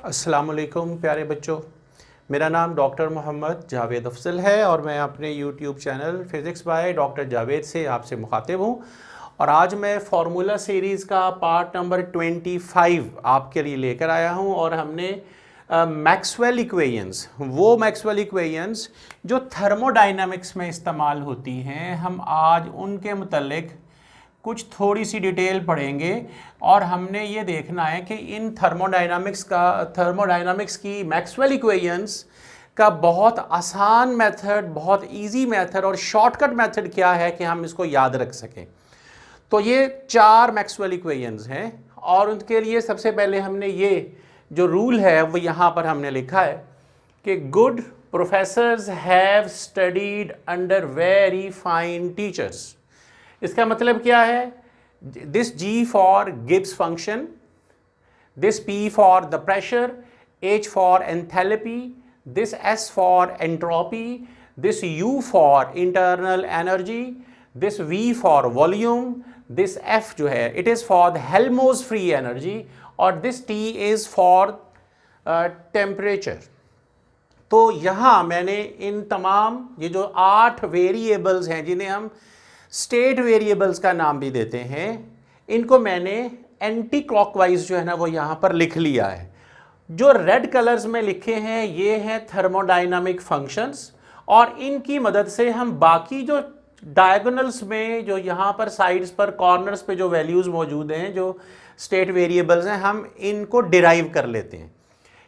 अस्सलाम वालेकुम प्यारे बच्चों। मेरा नाम डॉक्टर मोहम्मद जावेद अफजल है और मैं अपने YouTube channel physics by doctor Javed से आपसे मुखातिब हूँ। और आज मैं फार्मूला सीरीज़ का पार्ट नंबर 25 आपके लिए लेकर आया हूँ। और हमने मैक्सवेल इक्वेशंस, वो मैक्सवेल इक्वेशंस जो थर्मोडाइनमिक्स में इस्तेमाल होती हैं, हम आज उनके मुतल्लिक कुछ थोड़ी सी डिटेल पढ़ेंगे। और हमने ये देखना है कि इन थर्मोडायनामिक्स की मैक्सवेल इक्वेशंस का बहुत आसान मेथड, बहुत इजी मेथड और शॉर्टकट मेथड क्या है कि हम इसको याद रख सकें। तो ये 4 मैक्सवेल इक्वेशंस हैं और उनके लिए सबसे पहले हमने ये जो रूल है वो यहाँ पर हमने लिखा है कि good professors have studied under very fine teachers. इसका मतलब क्या है? This G for Gibbs function, this P for the pressure, H for enthalpy, this S for entropy, this U for internal energy, this V for volume, this F जो है it is for the Helmholtz free energy और this T is for temperature. तो यहाँ मैंने इन तमाम ये जो 8 variables हैं जिन्हें हम स्टेट वेरिएबल्स का नाम भी देते हैं, इनको मैंने एंटी क्लॉकवाइज जो है ना वो यहाँ पर लिख लिया है। जो रेड कलर्स में लिखे हैं ये हैं थर्मोडायनामिक फंक्शंस और इनकी मदद से हम बाकी जो डायगोनल्स में, जो यहाँ पर साइड्स पर कॉर्नर्स पे जो वैल्यूज़ मौजूद हैं, जो स्टेट वेरिएबल्स हैं, हम इनको डिराइव कर लेते हैं।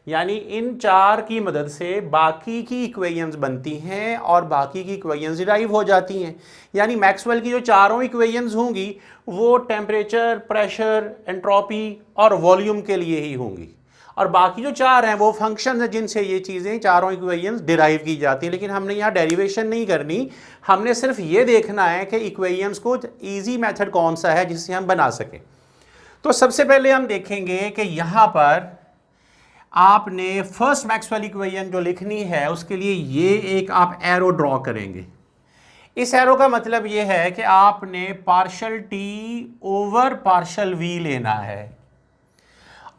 यानी इन 4 की मदद से बाकी की इक्वेशंस बनती हैं और बाकी की इक्वेशंस डिराइव हो जाती हैं। यानी मैक्सवेल की जो चारों इक्वेशंस होंगी वो टेम्परेचर, प्रेशर, एंट्रोपी और वॉल्यूम के लिए ही होंगी। और बाकी जो 4 हैं वो फंक्शन हैं जिनसे ये चीज़ें, चारों इक्वेशंस डिराइव की जाती हैं। लेकिन हमने यहाँ डेरिवेशन नहीं करनी, हमने सिर्फ ये देखना है कि इक्वेशंस को ईजी मेथड कौन सा है जिससे हम बना सकें। तो सबसे पहले हम देखेंगे कि यहाँ पर आपने फर्स्ट मैक्सवेल इक्वेशन जो लिखनी है उसके लिए ये एक आप एरो ड्रॉ करेंगे। इस एरो का मतलब ये है कि आपने partial T over partial we लेना है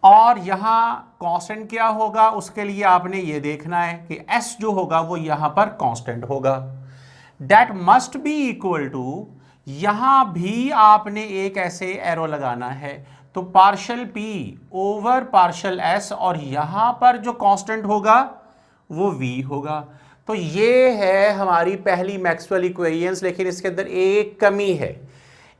और यहाँ कांस्टेंट क्या होगा उसके लिए आपने ये देखना है कि एस जो होगा वो यहाँ पर कांस्टेंट होगा। That must be equal to, यहाँ भी आपने एक ऐसे एरो लगाना है तो partial P over partial S और यहाँ पर जो कांस्टेंट होगा वो V होगा। तो ये है हमारी पहली मैक्सवेल इक्वेशंस। लेकिन इसके अंदर एक कमी है।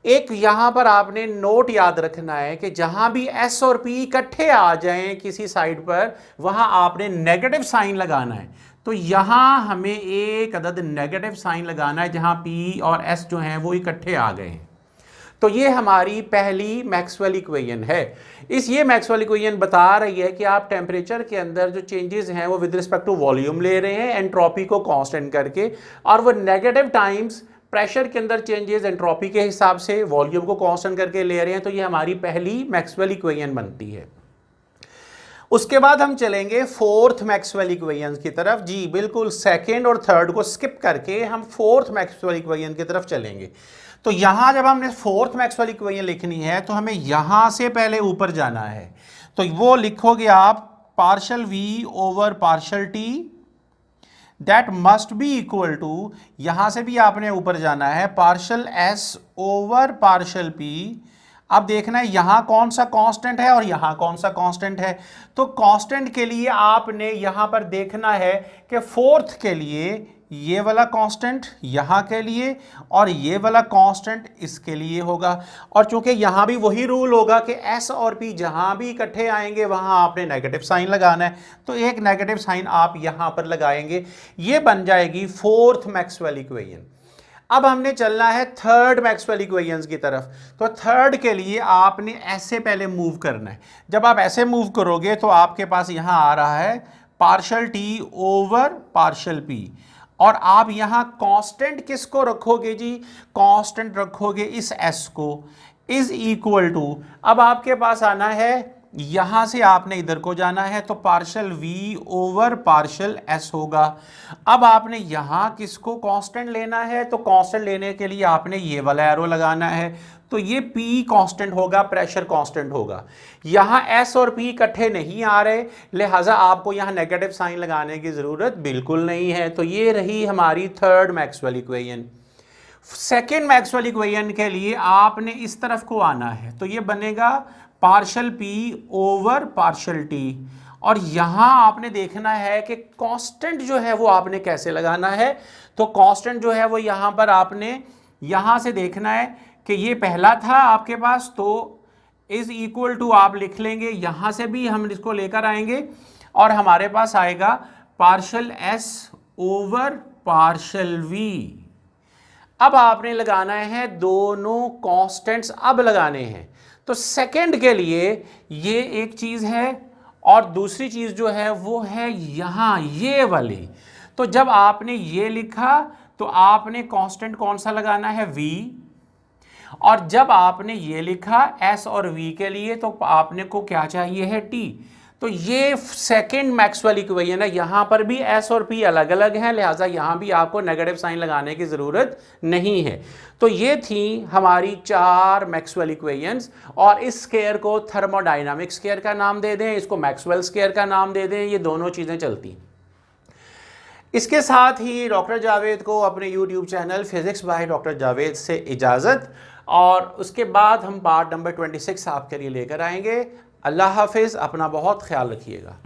एक यहाँ पर आपने नोट याद रखना है कि जहाँ भी S और P इकट्ठे आ जाएं किसी साइड पर, वहाँ आपने नेगेटिव साइन लगाना है। तो यहाँ हमें एक अदद नेगेटिव साइन लगाना है जहाँ P और S जो हैं वो इकट्ठे आ गए हैं। तो ये हमारी पहली मैक्सवेल इक्वेशन है। ये मैक्सवेल इक्वेशन बता रही है कि आप टेम्परेचर के अंदर जो चेंजेस हैं वो विद रिस्पेक्ट टू वॉल्यूम ले रहे हैं एंट्रोपी को कांस्टेंट करके, और वो नेगेटिव टाइम्स प्रेशर के अंदर चेंजेस एंट्रोपी के हिसाब से वॉल्यूम को कांस्टेंट करके ले रहे हैं। तो ये हमारी पहली मैक्सवेल इक्वेशन बनती है। उसके बाद हम चलेंगे फोर्थ मैक्सवेल इक्वेशन की तरफ। जी बिल्कुल, सेकेंड और थर्ड को स्किप करके हम फोर्थ मैक्सवेल इक्वेशन की तरफ चलेंगे। तो यहां जब हमने फोर्थ मैक्सवेल इक्वेशन लिखनी है तो हमें यहां से पहले ऊपर जाना है। तो वो लिखोगे आप partial V over partial T, that must be equal to, यहां से भी आपने ऊपर जाना है, partial S over partial P। अब देखना है यहां कौन सा कांस्टेंट है और यहां कौन सा कांस्टेंट है। तो कांस्टेंट के लिए आपने यहां पर देखना है कि फोर्थ के लिए ये वाला कांस्टेंट यहाँ के लिए और ये वाला कांस्टेंट इसके लिए होगा। और चूंकि यहाँ भी वही रूल होगा कि S और P जहाँ भी इकट्ठे आएंगे वहाँ आपने नेगेटिव साइन लगाना है, तो एक नेगेटिव साइन आप यहाँ पर लगाएंगे। ये बन जाएगी फोर्थ मैक्सवेल इक्वेशन। अब हमने चलना है थर्ड मैक्सवेल इक्वेशंस की तरफ। तो थर्ड के लिए आपने ऐसे पहले मूव करना है। जब आप ऐसे मूव करोगे तो आपके पास यहाँ आ रहा है partial T over partial P, और आप यहां कांस्टेंट किसको रखोगे जी? कांस्टेंट रखोगे इस S को, इज इक्वल टू, अब आपके पास आना है यहां से आपने इधर को जाना है तो partial V over partial S होगा। अब आपने यहां किसको कांस्टेंट लेना है? तो कांस्टेंट लेने के लिए आपने ये वाला एरो लगाना है। तो ये P कांस्टेंट होगा, प्रेशर कांस्टेंट होगा। यहाँ S और P इकट्ठे नहीं आ रहे, लिहाजा आपको यहाँ नेगेटिव साइन लगाने की ज़रूरत बिल्कुल नहीं है। तो ये रही हमारी third Maxwell equation. Second Maxwell equation के लिए आपने इस तरफ को आना है, तो ये बनेगा partial P over partial T, और यहां आपने देखना है कि कांस्टेंट जो है वो आपने कैसे लगाना है। तो कांस्टेंट जो है वो यहां पर आपने यहां से देखना है कि ये पहला था आपके पास, तो इज इक्वल टू आप लिख लेंगे, यहां से भी हम इसको लेकर आएंगे और हमारे पास आएगा partial S over partial V। अब आपने लगाना है दोनों कांस्टेंट्स, अब लगाने हैं। तो सेकंड के लिए ये एक चीज है और दूसरी चीज जो है वो है यहां ये वाली। तो जब आपने ये लिखा तो आपने कांस्टेंट कौन सा लगाना है, V, और जब आपने ये लिखा S और V के लिए तो आपने को क्या चाहिए है, T। तो ये सेकंड मैक्सवेल इक्वेशन है, यहां पर भी S और P अलग अलग हैं, लिहाजा यहां भी आपको नेगेटिव साइन लगाने की जरूरत नहीं है। तो ये थी हमारी 4 मैक्सवेल इक्वेशंस, और इस स्केयर को थर्मोडायनामिक स्केयर का नाम दे दें, इसको मैक्सवेल स्केयर का नाम दे दें, ये दोनों चीजें चलती। इसके साथ ही डॉक्टर जावेद को अपने YouTube channel physics by doctor Javed से इजाज़त, और उसके बाद हम पार्ट नंबर 26 आपके लिए लेकर आएंगे। अल्लाह हाफिज़, अपना बहुत ख्याल रखिएगा।